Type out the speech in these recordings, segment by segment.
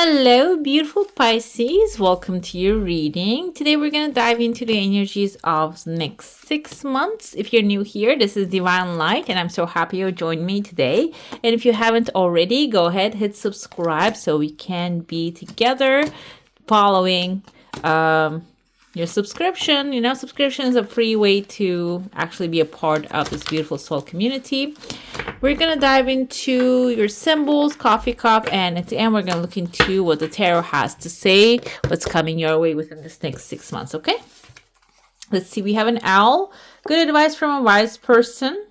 Hello, beautiful Pisces. Welcome to your reading. Today we're going to dive into the energies of the next 6 months. If you're new here, this is Divine Light, and I'm so happy you joined me today. And if you haven't already, go ahead, hit subscribe so we can be together following your subscription. You know, subscription is a free way to actually be a part of this beautiful soul community. We're going to dive into your symbols, coffee cup, and at the end, we're going to look into what the tarot has to say, what's coming your way within this next 6 months, okay? Let's see. We have an owl. Good advice from a wise person.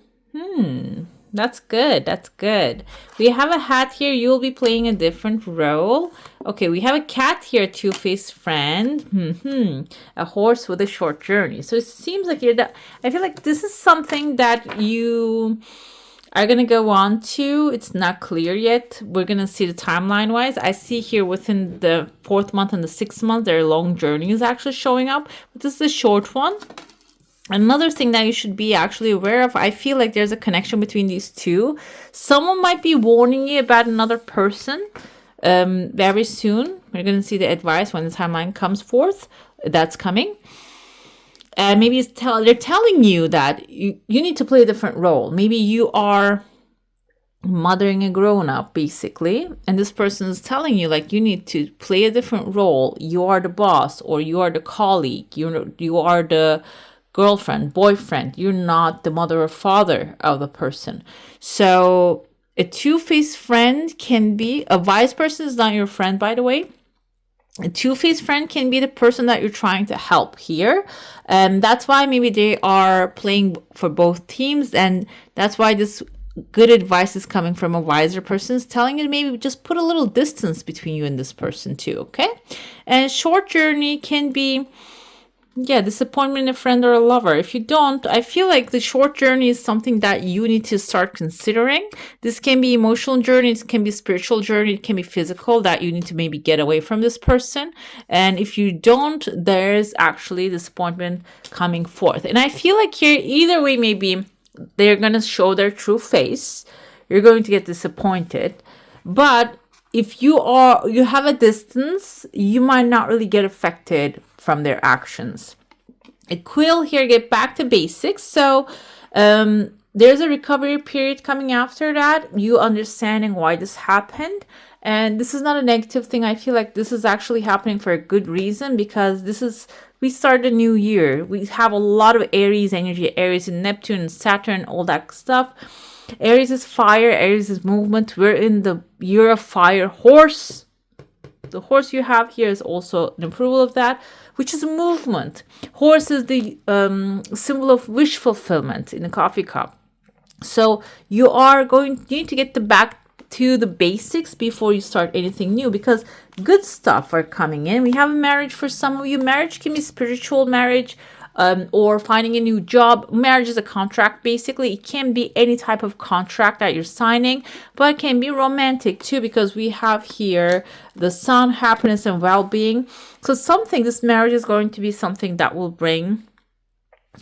That's good. That's good. We have a hat here. You will be playing a different role. Okay, we have a cat here, two-faced friend. A horse with a short journey. So it seems like I feel like this is something that you are going to go on to. It's not clear yet. We're going to see the timeline wise. I see here within the 4th month and the 6th month, there are long journeys actually showing up. But this is a short one. Another thing that you should be actually aware of, I feel like there's a connection between these two. Someone might be warning you about another person very soon. We're going to see the advice when the timeline comes forth. That's coming. And maybe they're telling you that you need to play a different role. Maybe you are mothering a grown-up, basically. And this person is telling you, like, you need to play a different role. You are the boss, or you are the colleague. You are the girlfriend, boyfriend. You're not the mother or father of the person. So a two-faced friend can be, a wise person is not your friend, by the way. A two-faced friend can be the person that you're trying to help here. And that's why maybe they are playing for both teams. And that's why this good advice is coming from a wiser person, is telling you to maybe just put a little distance between you and this person too, okay? And short journey can be, disappointment in a friend or a lover. If you don't, I feel like the short journey is something that you need to start considering. This can be emotional journey, it can be spiritual journey, it can be physical, that you need to maybe get away from this person. And if you don't, there's actually disappointment coming forth. And I feel like here, either way, maybe they're going to show their true face. You're going to get disappointed. But if you have a distance, you might not really get affected from their actions. It will here get back to basics. So there's a recovery period coming after that, you understanding why this happened. And this is not a negative thing. I feel like this is actually happening for a good reason, because we start a new year. We have a lot of Aries energy, Aries and Neptune and Saturn, all that stuff. Aries is fire, Aries is movement. We're in the year of fire. Horse, the horse you have here is also an approval of that, which is movement. Horse is the symbol of wish fulfillment in a coffee cup. So you need to get back to the basics before you start anything new, because good stuff are coming in. We have a marriage for some of you. Marriage can be spiritual marriage, or finding a new job. Marriage is a contract, basically. It can be any type of contract that you're signing, but it can be romantic too, because we have here the sun, happiness, and well-being. So this marriage is going to be something that will bring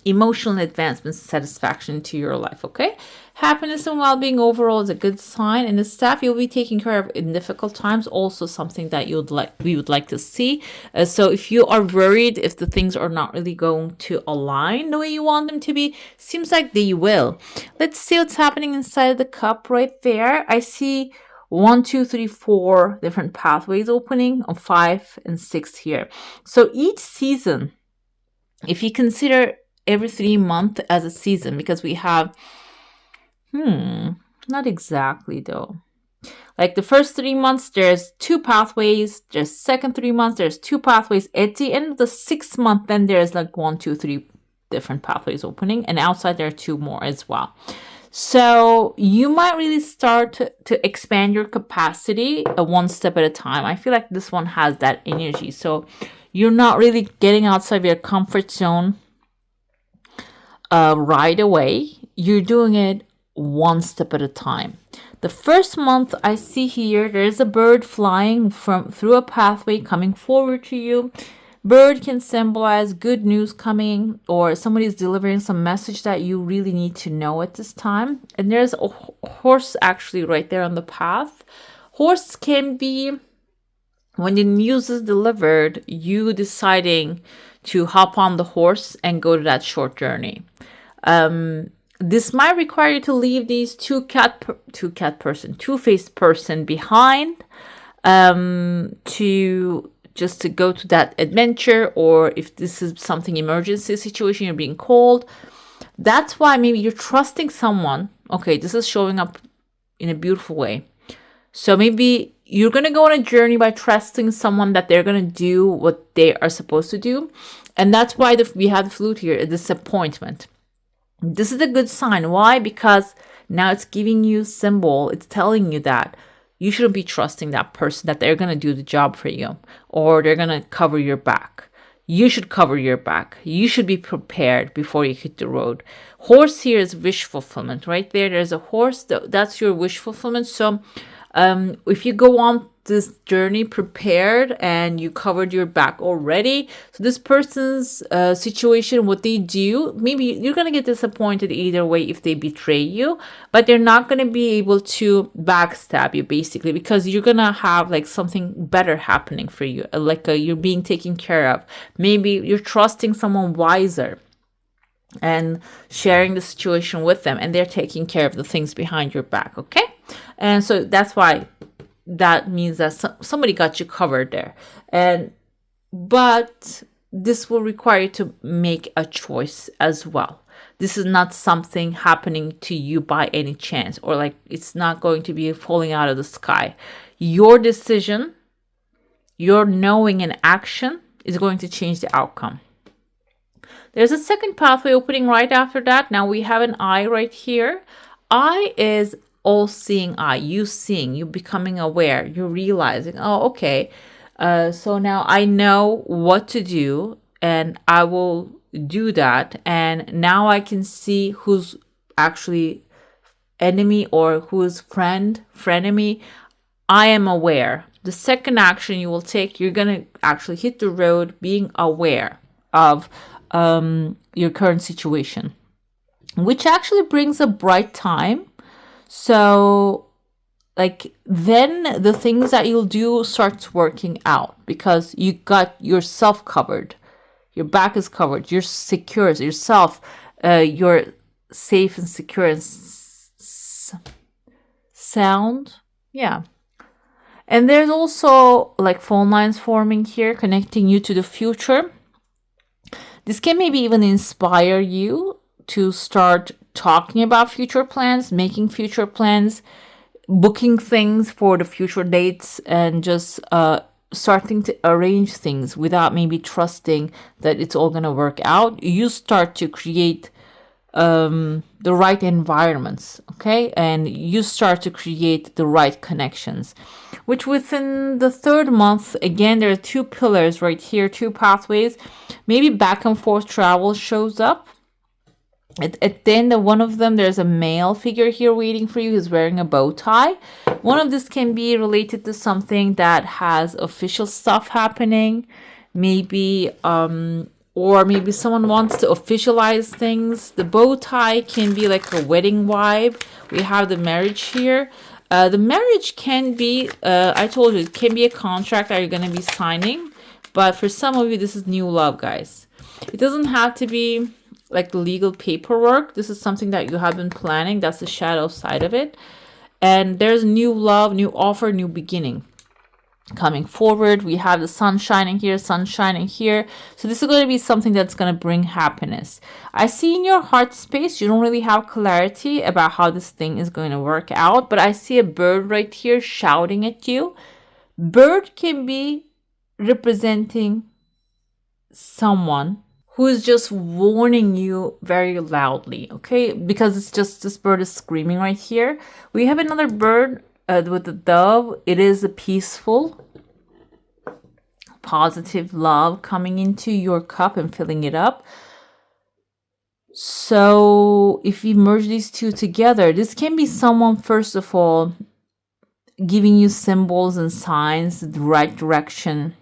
emotional advancement, satisfaction to your life, okay? Happiness and well-being overall is a good sign, and the stuff you'll be taking care of in difficult times, also something that we would like to see. So if you are worried if the things are not really going to align the way you want them to be, seems like they will. Let's see what's happening inside of the cup right there. I see 1, 2, 3, 4 different pathways opening on 5 and 6 here. So each season, if you consider every 3 months as a season, because we have not exactly though. Like the first 3 months, there's 2 pathways. There's second 3 months, there's 2 pathways. At the end of the 6th month, then there's like 1, 2, 3 different pathways opening, and outside there are 2 more as well. So you might really start to expand your capacity one step at a time. I feel like this one has that energy. So you're not really getting outside your comfort zone right away. You're doing it one step at a time. The first month, I see here there's a bird flying through a pathway coming forward to you. Bird can symbolize good news coming, or somebody's delivering some message that you really need to know at this time. And there's a horse actually right there on the path. Horse can be when the news is delivered, you deciding to hop on the horse and go to that short journey. This might require you to leave these two-faced person behind, to go to that adventure, or if this is something emergency situation, you're being called. That's why maybe you're trusting someone. Okay, this is showing up in a beautiful way. So maybe you're going to go on a journey by trusting someone that they're going to do what they are supposed to do. And that's why we had the flute here, a disappointment. This is a good sign. Why? Because now it's giving you symbol. It's telling you that you shouldn't be trusting that person, that they're going to do the job for you, or they're going to cover your back. You should cover your back. You should be prepared before you hit the road. Horse here is wish fulfillment. Right there, there's a horse. That's your wish fulfillment. So if you go on this journey prepared and you covered your back already, so this person's situation, what they do, maybe you're going to get disappointed either way if they betray you, but they're not going to be able to backstab you, basically, because you're going to have like something better happening for you, you're being taken care of. Maybe you're trusting someone wiser and sharing the situation with them, and they're taking care of the things behind your back. Okay, and so that's why that means that somebody got you covered there. But this will require you to make a choice as well. This is not something happening to you by any chance, or like it's not going to be falling out of the sky. Your decision, your knowing and action is going to change the outcome. There's a second pathway opening right after that. Now we have an eye right here. Eye is all-seeing eye. You seeing, you becoming aware, you're realizing, oh, okay, so now I know what to do and I will do that. And now I can see who's actually enemy or who's frenemy. I am aware. The second action you will take, you're going to actually hit the road being aware of your current situation, which actually brings a bright time. So like then the things that you'll do starts working out because you got yourself covered. Your back is covered. You're secure. Yourself, you're safe and secure and sound. Yeah. And there's also like phone lines forming here, connecting you to the future. This can maybe even inspire you to start talking about future plans, making future plans, booking things for the future dates, and just starting to arrange things without maybe trusting that it's all going to work out. You start to create the right environments, okay? And you start to create the right connections, which within the third month, again, there are two pillars right here, two pathways. Maybe back and forth travel shows up. At the end of one of them, there's a male figure here waiting for you. He's wearing a bow tie. One of this can be related to something that has official stuff happening. Maybe, or maybe someone wants to officialize things. The bow tie can be like a wedding vibe. We have the marriage here. The marriage can be, I told you, it can be a contract that you're going to be signing. But for some of you, this is new love, guys. It doesn't have to be like the legal paperwork. This is something that you have been planning. That's the shadow side of it. And there's new love, new offer, new beginning coming forward. We have the sun shining here, sun shining here. So this is going to be something that's going to bring happiness. I see in your heart space, you don't really have clarity about how this thing is going to work out, but I see a bird right here shouting at you. Bird can be representing someone who is just warning you very loudly, okay? Because it's just this bird is screaming right here. We have another bird with the dove. It is a peaceful, positive love coming into your cup and filling it up. So if you merge these two together, this can be someone, first of all, giving you symbols and signs, the right direction,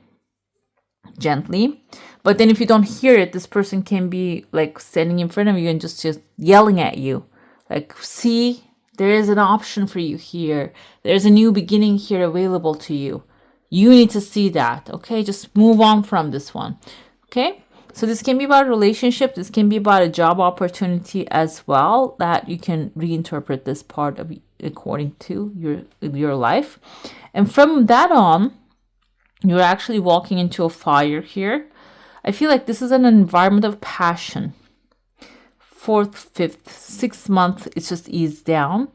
gently. But then if you don't hear it, this person can be like standing in front of you and just yelling at you. Like, see, there is an option for you here. There's a new beginning here available to you. You need to see that, okay? Just move on from this one, okay? So this can be about a relationship. This can be about a job opportunity as well, that you can reinterpret this part of according to your life. And from that on, you're actually walking into a fire here. I feel like this is an environment of passion. 4th, 5th, 6th month, it's just eased down.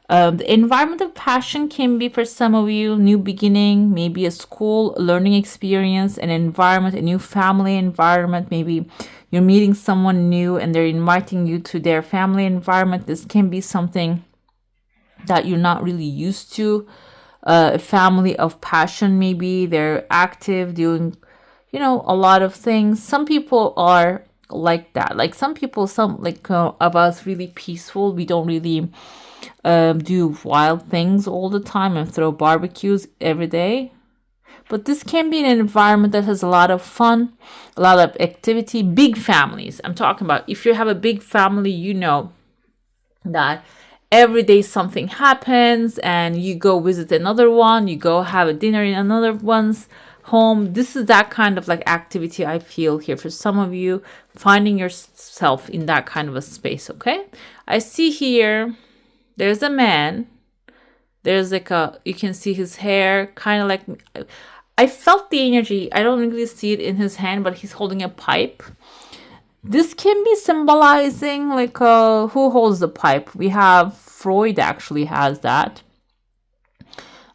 The environment of passion can be, for some of you, new beginning, maybe a school learning experience, an environment, a new family environment. Maybe you're meeting someone new and they're inviting you to their family environment. This can be something that you're not really used to. A family of passion, maybe they're active, doing, a lot of things. Some people are like that. Like some people, of us really peaceful. We don't really do wild things all the time and throw barbecues every day. But this can be an environment that has a lot of fun, a lot of activity, big families. I'm talking about if you have a big family, you know that every day something happens and you go visit another one, you go have a dinner in another one's home. This is that kind of like activity I feel here for some of you, finding yourself in that kind of a space, okay? I see here there's a man. There's like you can see his hair, kind of like, I felt the energy. I don't really see it in his hand, but he's holding a pipe. This can be symbolizing like who holds the pipe. We have Freud actually has that.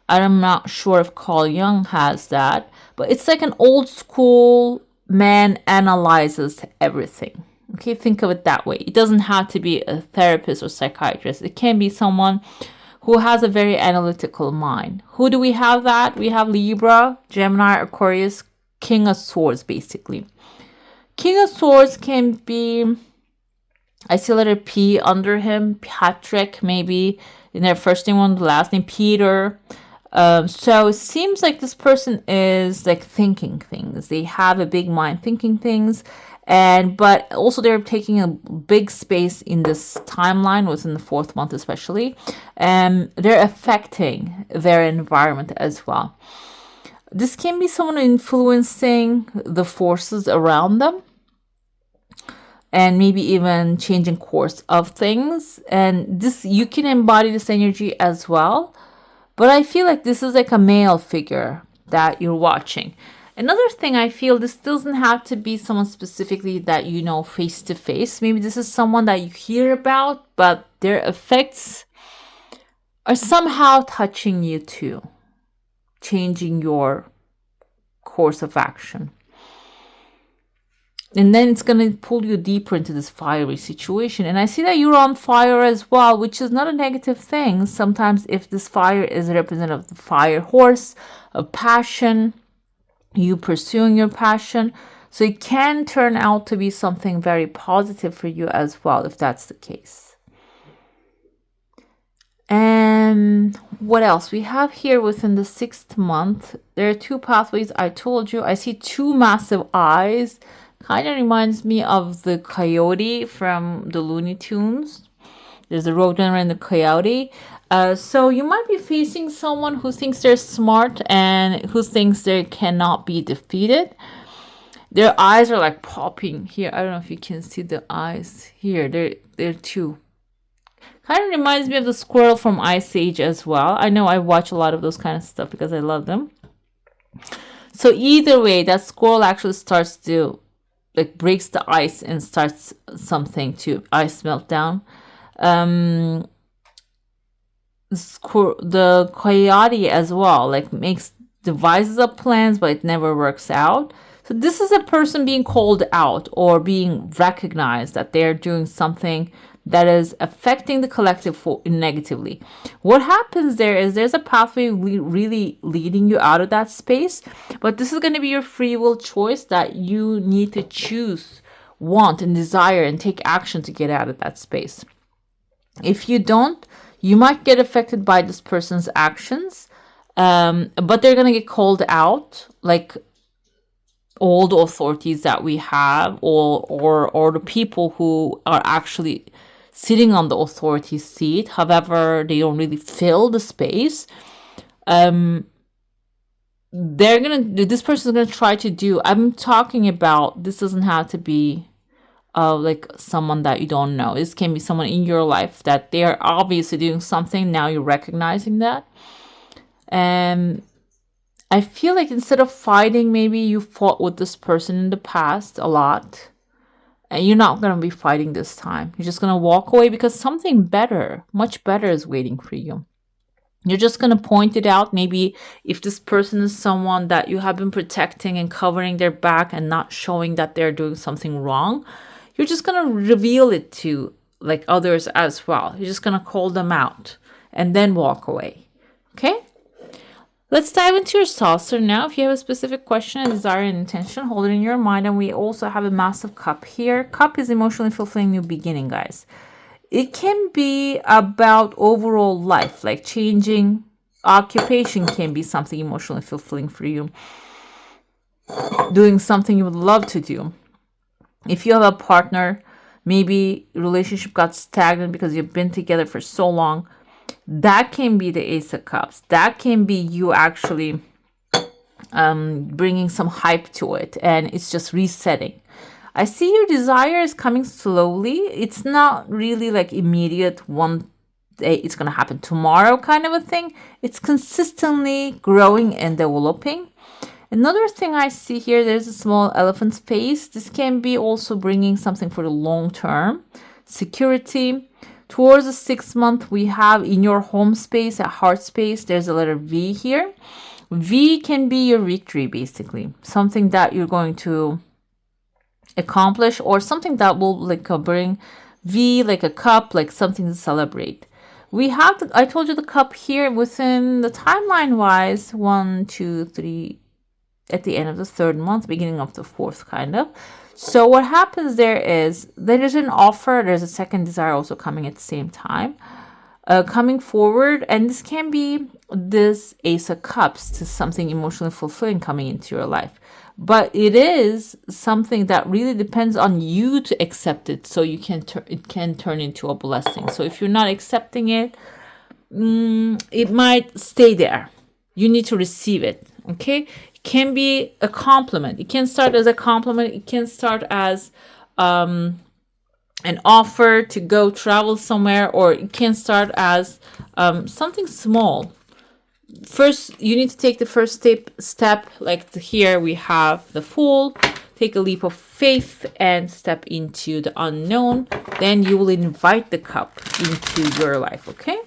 I'm not sure if Carl Jung has that, but it's like an old school man analyzes everything. Okay, think of it that way. It doesn't have to be a therapist or psychiatrist. It can be someone who has a very analytical mind. Who do we have that? We have Libra, Gemini, Aquarius, King of Swords, basically. King of Swords can be, I see letter P under him, Patrick, maybe in their first name on the last name, Peter. So it seems like this person is like thinking things. They have a big mind thinking things. But also they're taking a big space in this timeline within the 4th month, especially. They're affecting their environment as well. This can be someone influencing the forces around them and maybe even changing course of things. And this, you can embody this energy as well. But I feel like this is like a male figure that you're watching. Another thing I feel, this doesn't have to be someone specifically that you know face to face. Maybe this is someone that you hear about, but their effects are somehow touching you too, changing your course of action. And then it's going to pull you deeper into this fiery situation. And I see that you're on fire as well, which is not a negative thing. Sometimes if this fire is representative of the fire horse, of passion, you pursuing your passion. So it can turn out to be something very positive for you as well, if that's the case. And what else we have here within the 6th month? There are 2 pathways. I told you, I see 2 massive eyes. Kind of reminds me of the coyote from the Looney Tunes. There's a roadrunner and the coyote. So you might be facing someone who thinks they're smart and who thinks they cannot be defeated. Their eyes are like popping here. I don't know if you can see the eyes here. They're 2. Kind of reminds me of the squirrel from Ice Age as well. I know I watch a lot of those kind of stuff because I love them. So either way, that squirrel actually starts to like breaks the ice and starts something to ice melt down. The coyote as well, like makes devises up plans, but it never works out. So this is a person being called out or being recognized that they're doing something that is affecting the collective negatively. What happens there is there's a pathway really leading you out of that space, but this is going to be your free will choice that you need to choose, want, and desire and take action to get out of that space. If you don't, you might get affected by this person's actions, but they're going to get called out, like all the authorities that we have or the people who are actually sitting on the authority seat. However, they don't really fill the space. this person is gonna try to do. I'm talking about, this doesn't have to be like someone that you don't know. This can be someone in your life that they are obviously doing something. Now you're recognizing that. And I feel like instead of fighting, maybe you fought with this person in the past a lot. And you're not going to be fighting this time. You're just going to walk away because something better, much better is waiting for you. You're just going to point it out. Maybe if this person is someone that you have been protecting and covering their back and not showing that they're doing something wrong, you're just going to reveal it to like others as well. You're just going to call them out and then walk away. Okay? Let's dive into your saucer now. If you have a specific question, a desire, and intention, hold it in your mind. And we also have a massive cup here. Cup is emotionally fulfilling new beginning, guys. It can be about overall life, like changing occupation can be something emotionally fulfilling for you. Doing something you would love to do. If you have a partner, maybe relationship got stagnant because you've been together for so long. That can be the Ace of Cups. That can be you actually bringing some hype to it, and it's just resetting. I see your desire is coming slowly. It's not really like immediate one day it's going to happen tomorrow kind of a thing. It's consistently growing and developing. Another thing I see here, there's a small elephant's face. This can be also bringing something for the long term. Security. Towards the 6th month, we have in your home space, a heart space, there's a letter V here. V can be your victory, basically. Something that you're going to accomplish or something that will like bring V, like a cup, like something to celebrate. We have, I told you the cup here within the timeline wise, 1, 2, 3, at the end of the 3rd month, beginning of the 4th kind of. So what happens there is there's an offer, there's a second desire also coming at the same time, coming forward. And this can be this Ace of Cups to something emotionally fulfilling coming into your life. But it is something that really depends on you to accept it so you can it can turn into a blessing. So if you're not accepting it, it might stay there. You need to receive it, okay? Can be a compliment. It can start as a compliment. It can start as an offer to go travel somewhere, or it can start as something small. First, you need to take the first step. Like here we have the Fool. Take a leap of faith and step into the unknown. Then you will invite the cup into your life, okay?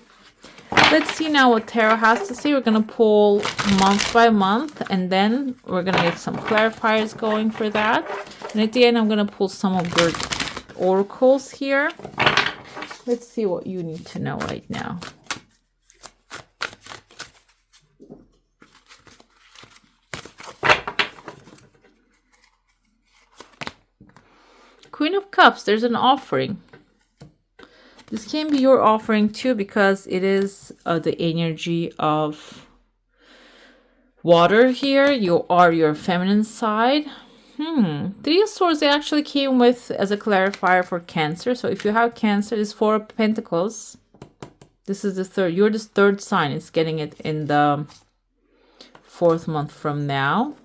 Let's see now what Tarot has to say. We're going to pull month by month, and then we're going to get some clarifiers going for that. And at the end, I'm going to pull some of your oracles here. Let's see what you need to know right now. Queen of Cups, there's an offering. This can be your offering too, because it is the energy of water here. You are your feminine side. Three of Swords, they actually came with as a clarifier for Cancer. So if you have Cancer, this 4 of Pentacles. This is the 3rd. You're the 3rd sign. It's getting it in the 4th month from now.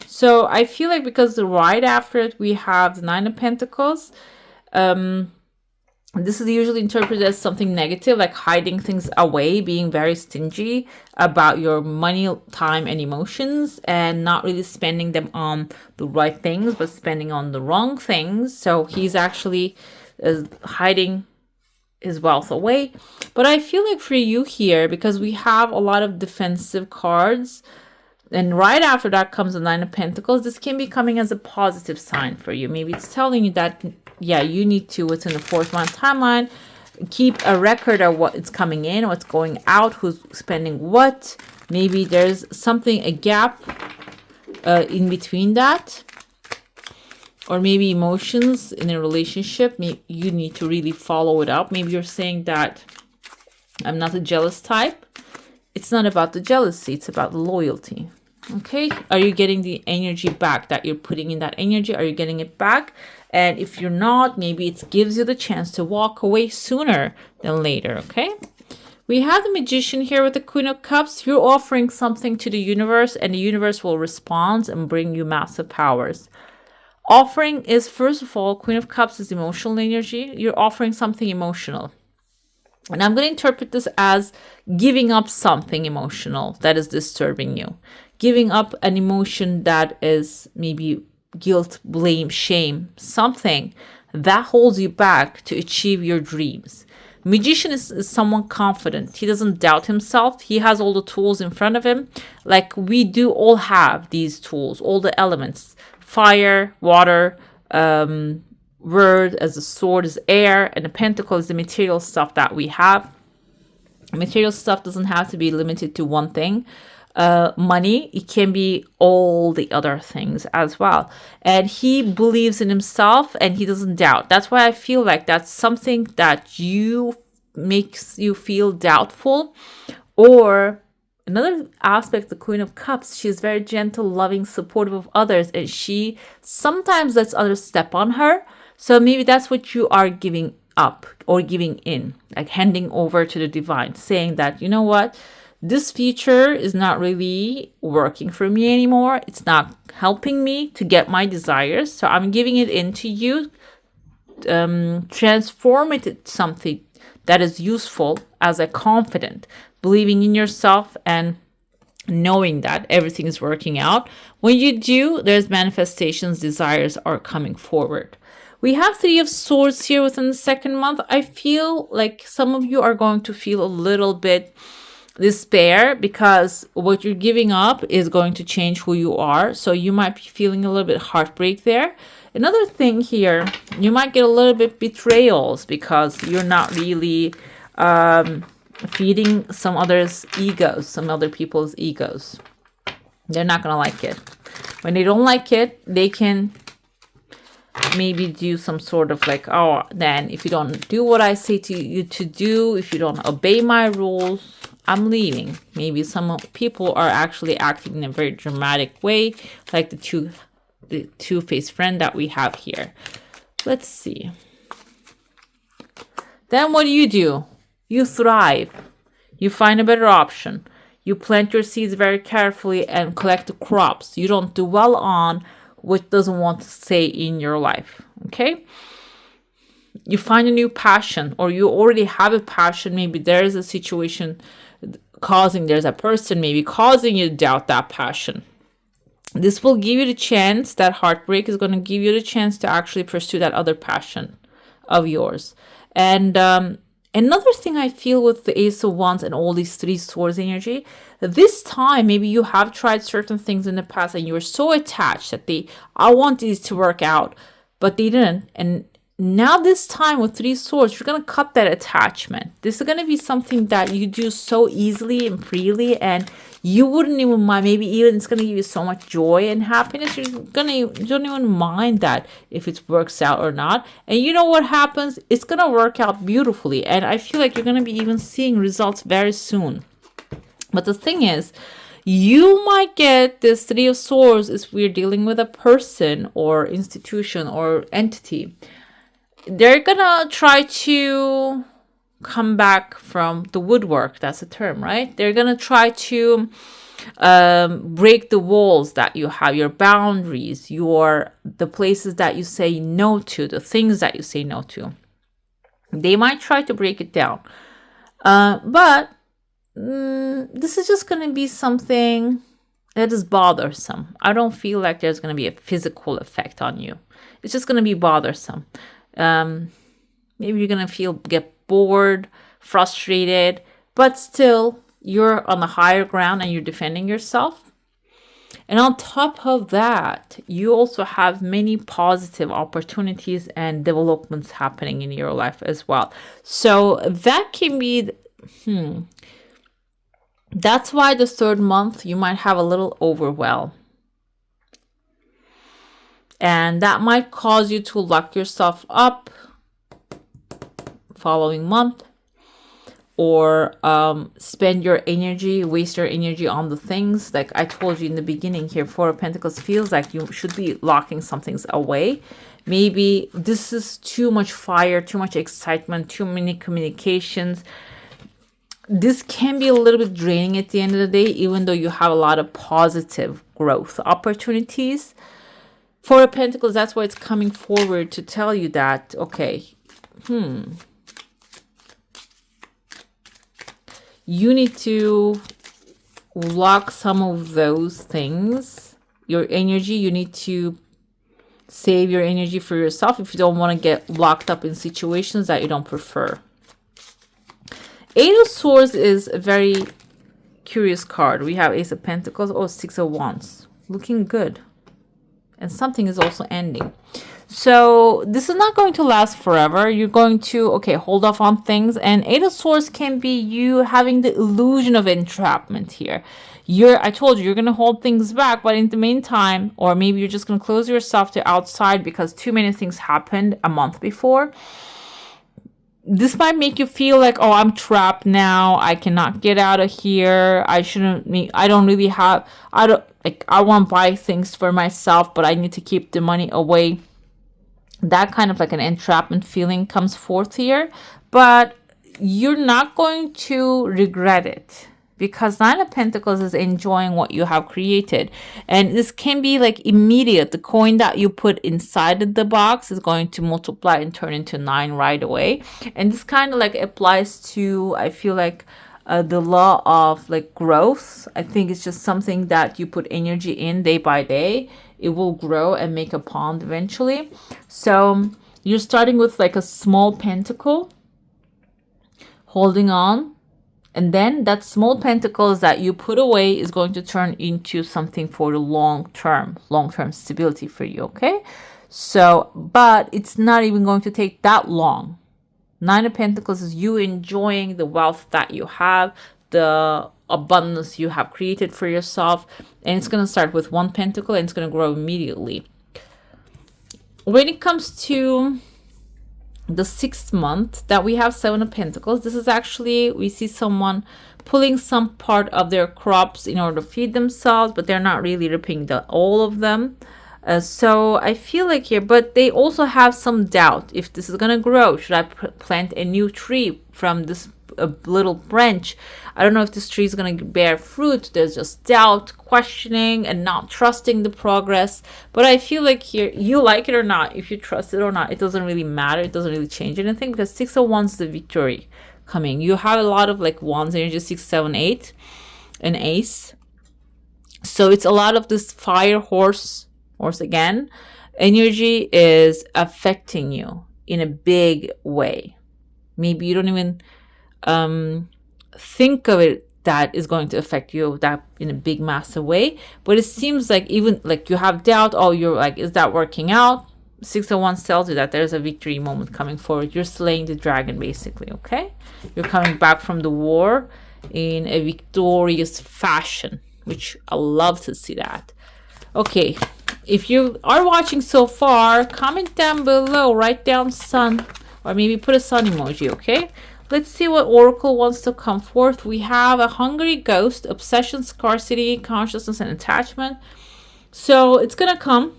So I feel like because right after it, we have the 9 of Pentacles. This is usually interpreted as something negative, like hiding things away, being very stingy about your money, time, and emotions, and not really spending them on the right things, but spending on the wrong things. So he's actually hiding his wealth away. But I feel like for you here, because we have a lot of defensive cards, and right after that comes the 9 of Pentacles, this can be coming as a positive sign for you. Maybe it's telling you that, yeah, you need to, within the 4th month timeline, keep a record of what's coming in, what's going out, who's spending what. Maybe there's something, a gap in between that. Or maybe emotions in a relationship, you need to really follow it up. Maybe you're saying that I'm not a jealous type. It's not about the jealousy, it's about the loyalty. Okay, are you getting the energy back that you're putting in that energy? Are you getting it back? And if you're not, maybe it gives you the chance to walk away sooner than later, okay? We have the Magician here with the Queen of Cups. You're offering something to the universe, and the universe will respond and bring you massive powers. Offering is, first of all, Queen of Cups is emotional energy. You're offering something emotional. And I'm going to interpret this as giving up something emotional that is disturbing you. Giving up an emotion that is maybe guilt, blame, shame, something that holds you back to achieve your dreams. Magician is someone confident. He doesn't doubt himself. He has all the tools in front of him. Like we do all have these tools, all the elements. Fire, water, word as a sword is air, and the pentacle is the material stuff that we have. Material stuff doesn't have to be limited to one thing. Money, it can be all the other things as well. And he believes in himself and he doesn't doubt. That's why I feel like that's something that makes you feel doubtful. Or another aspect, the Queen of Cups, she's very gentle, loving, supportive of others, and she sometimes lets others step on her. So maybe that's what you are giving up or giving in, like handing over to the divine, saying that, you know what, this feature is not really working for me anymore. It's not helping me to get my desires. So I'm giving it into you. Transform it into something that is useful as a confident, believing in yourself and knowing that everything is working out. When you do, there's manifestations, desires are coming forward. We have Three of Swords here within the second month. I feel like some of you are going to feel a little bit despair because what you're giving up is going to change who you are. So you might be feeling a little bit heartbreak there. Another thing here, you might get a little bit betrayals because you're not really feeding some others' egos, some other people's egos. They're not going to like it. When they don't like it, they can maybe do some sort of like, oh, then if you don't do what I say to you to do, if you don't obey my rules, I'm leaving. Maybe some people are actually acting in a very dramatic way, like the two-faced friend that we have here. Let's see. Then what do? You thrive. You find a better option. You plant your seeds very carefully and collect the crops. You don't dwell on what doesn't want to stay in your life. Okay? You find a new passion, or you already have a passion. Maybe there's a situation there's a person maybe causing you to doubt that passion. This will give you the chance, that heartbreak is going to give you the chance to actually pursue that other passion of yours. And another thing I feel with the Ace of Wands and all these Three Swords energy, this time maybe you have tried certain things in the past and you were so attached that I want these to work out, but they didn't. And now this time with Three Swords, you're going to cut that attachment. This is going to be something that you do so easily and freely, and you wouldn't even mind. Maybe even it's going to give you so much joy and happiness. You don't even mind that if it works out or not. And you know what happens? It's going to work out beautifully. And I feel like you're going to be even seeing results very soon. But the thing is, you might get this Three of Swords if we're dealing with a person or institution or entity. They're gonna try to come back from the woodwork. That's a term, right? They're gonna try to break the walls that you have, your boundaries, the places that you say no to, the things that you say no to. They might try to break it down. But this is just gonna be something that is bothersome. I don't feel like there's gonna be a physical effect on you. It's just gonna be bothersome. Maybe you're gonna get bored, frustrated, but still you're on the higher ground and you're defending yourself. And on top of that, you also have many positive opportunities and developments happening in your life as well. So that can be, that's why the third month you might have a little overwhelm. And that might cause you to lock yourself up following month, or spend your energy, waste your energy on the things. Like I told you in the beginning here, Four of Pentacles feels like you should be locking some things away. Maybe this is too much fire, too much excitement, too many communications. this can be a little bit draining at the end of the day, even though you have a lot of positive growth opportunities. Four of Pentacles, that's why it's coming forward to tell you that, okay, you need to lock some of those things. Your energy, you need to save your energy for yourself if you don't want to get locked up in situations that you don't prefer. Eight of Swords is a very curious card. We have Ace of Pentacles, oh, Six of Wands. Looking good. And something is also ending. So this is not going to last forever. You're going to, okay, hold off on things. And Eight of Swords can be you having the illusion of entrapment here. I told you, you're going to hold things back, but in the meantime, or maybe you're just going to close yourself to outside because too many things happened a month before. This might make you feel like, oh, I'm trapped now. I cannot get out of here. I want to buy things for myself, but I need to keep the money away. That kind of like an entrapment feeling comes forth here, but you're not going to regret it because Nine of Pentacles is enjoying what you have created. And this can be like immediate. The coin that you put inside the box is going to multiply and turn into 9 right away. And this kind of like applies to, I feel like, the law of like growth. I think it's just something that you put energy in day by day. It will grow and make a pond eventually. So you're starting with like a small pentacle, holding on. And then that small pentacles that you put away is going to turn into something for the long-term stability for you, okay? So, but it's not even going to take that long. Nine of Pentacles is you enjoying the wealth that you have, the abundance you have created for yourself. And it's going to start with one pentacle and it's going to grow immediately. When it comes to the 6th month that we have Seven of Pentacles, this is actually, we see someone pulling some part of their crops in order to feed themselves, but they're not really ripping all of them. So I feel like here, but they also have some doubt if this is going to grow. Should I plant a new tree from this little branch? I don't know if this tree is going to bear fruit. There's just doubt, questioning, and not trusting the progress. But I feel like here, you like it or not, if you trust it or not, it doesn't really matter. It doesn't really change anything because 6 of Wands is the victory coming. You have a lot of like Wands energy, 6, 7, 8, an ace. So it's a lot of this fire horse again, energy is affecting you in a big way. Maybe you don't even think of it that is going to affect you that in a big massive way, but it seems like even like you have doubt. Oh, you're like, is that working out? 6 of Wands tells you that there's a victory moment coming forward. You're slaying the dragon basically, okay? You're coming back from the war in a victorious fashion, which I love to see that. Okay, if you are watching so far, comment down below, write down sun, or maybe put a sun emoji, okay? Let's see what Oracle wants to come forth. We have a hungry ghost, obsession, scarcity, consciousness, and attachment. So it's going to come.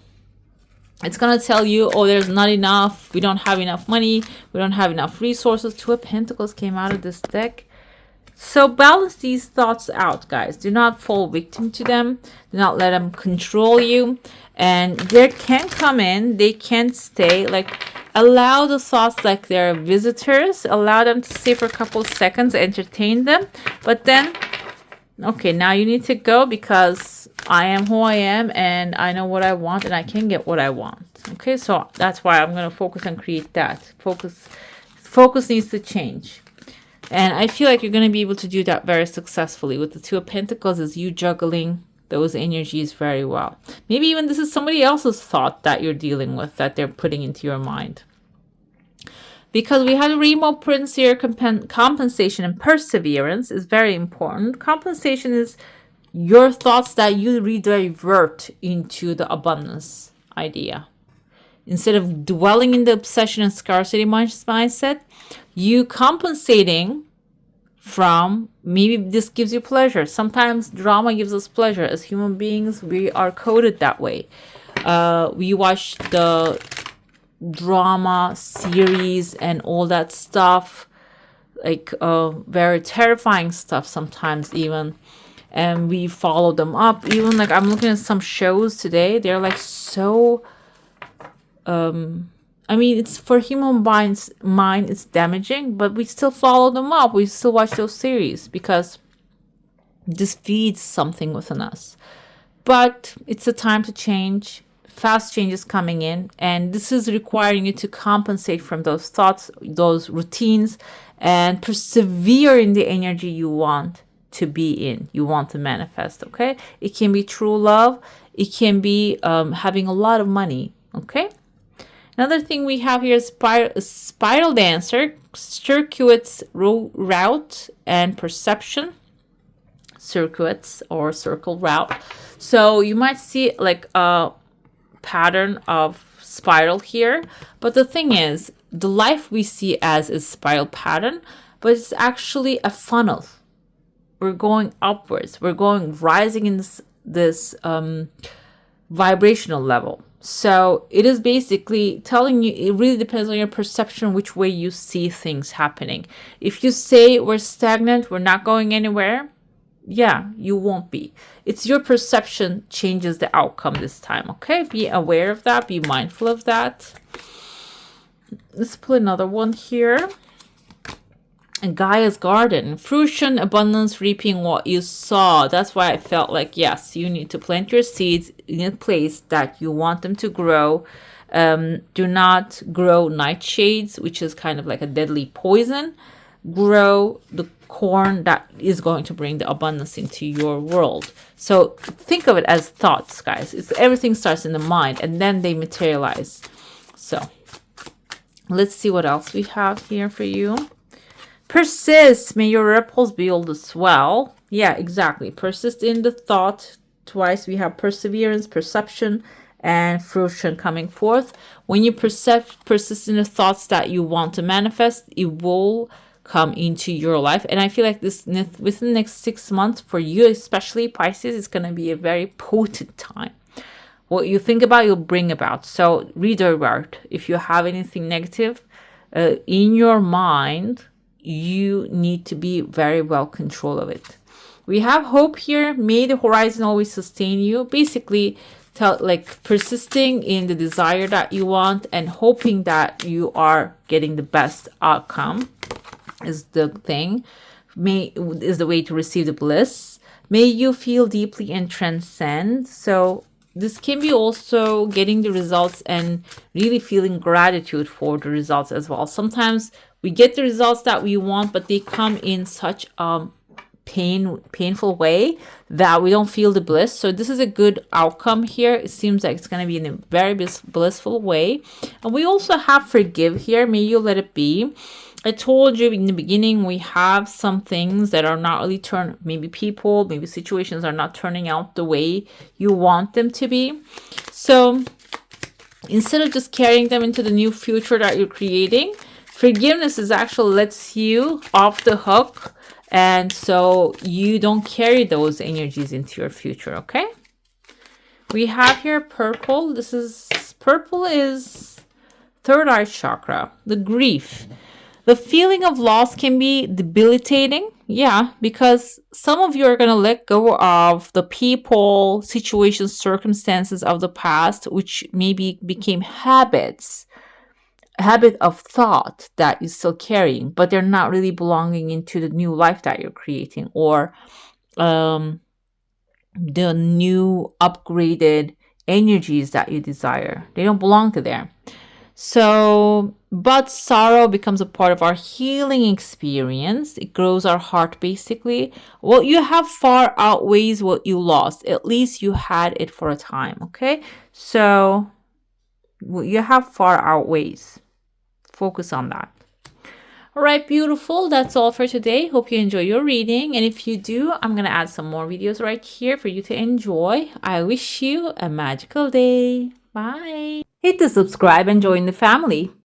It's going to tell you, oh, there's not enough. We don't have enough money. We don't have enough resources. Two of Pentacles came out of this deck. So balance these thoughts out, guys. Do not fall victim to them. Do not let them control you. And they can come in. They can stay. Like, allow the thoughts like they're visitors. Allow them to stay for a couple seconds. Entertain them. But then, okay, now you need to go because I am who I am. And I know what I want. And I can get what I want. Okay, so that's why I'm going to focus and create that. Focus needs to change. And I feel like you're going to be able to do that very successfully. With the Two of Pentacles is you juggling those energies very well. Maybe even this is somebody else's thought that you're dealing with, that they're putting into your mind. Because we have a Rainbow Prince here, compensation and perseverance is very important. Compensation is your thoughts that you redivert into the abundance idea. Instead of dwelling in the obsession and scarcity mindset, you compensating from, maybe this gives you pleasure. Sometimes drama gives us pleasure. As human beings, we are coded that way. We watch the drama series and all that stuff. like very terrifying stuff sometimes even, and we follow them up. Even like I'm looking at some shows today, they're like so I mean, it's for human mind it's damaging, but we still follow them up, we still watch those series because this feeds something within us. But it's a time to change. Fast changes coming in, and this is requiring you to compensate from those thoughts, those routines, and persevere in the energy you want to be in, you want to manifest. Okay, it can be true love, it can be having a lot of money. Okay, another thing we have here is spiral dancer, circuits, route, and perception. Circuits or circle route. So you might see like a pattern of spiral here, but the thing is, the life we see as a spiral pattern, but it's actually a funnel. We're going upwards, we're going rising in this vibrational level. So it is basically telling you, it really depends on your perception, which way you see things happening. If you say we're stagnant, we're not going anywhere, yeah, you won't be. It's your perception changes the outcome this time. Okay, be aware of that, be mindful of that. Let's pull another one here. And Gaia's garden, fruition, abundance, reaping what you sow. That's why I felt like, yes, you need to plant your seeds in a place that you want them to grow. Do not grow nightshades, which is kind of like a deadly poison. Grow the corn that is going to bring the abundance into your world. So think of it as thoughts, guys. Everything starts in the mind and then they materialize. So let's see what else we have here for you. Persist, may your ripples build a swell. Yeah, exactly. Persist in the thought. Twice we have perseverance, perception, and fruition coming forth. When you persist in the thoughts that you want to manifest, it will come into your life. And I feel like this within the next 6 months for you, especially Pisces, is going to be a very potent time. What you think about, you'll bring about. So redirect. If you have anything negative in your mind, you need to be very well control of it. We have hope here. May the horizon always sustain you. Basically, like persisting in the desire that you want and hoping that you are getting the best outcome is the thing. Is the way to receive the bliss. May you feel deeply and transcend. So this can be also getting the results and really feeling gratitude for the results as well. Sometimes we get the results that we want, but they come in such a painful way that we don't feel the bliss. So this is a good outcome here. It seems like it's going to be in a very blissful way. And we also have forgive here. May you let it be. I told you in the beginning, we have some things that are not really maybe people, maybe situations are not turning out the way you want them to be. So instead of just carrying them into the new future that you're creating, forgiveness is actually lets you off the hook. And so you don't carry those energies into your future. Okay. We have here purple. Purple is third eye chakra, the grief. The feeling of loss can be debilitating. Yeah, because some of you are going to let go of the people, situations, circumstances of the past, which maybe became habit of thought that you're still carrying, but they're not really belonging into the new life that you're creating or the new upgraded energies that you desire. They don't belong to there. So, but sorrow becomes a part of our healing experience. It grows our heart, basically. What you have far outweighs what you lost. At least you had it for a time, okay? So, what you have far outweighs. Focus on that. All right, beautiful. That's all for today. Hope you enjoy your reading. And if you do, I'm going to add some more videos right here for you to enjoy. I wish you a magical day. Bye. Hit the subscribe and join the family.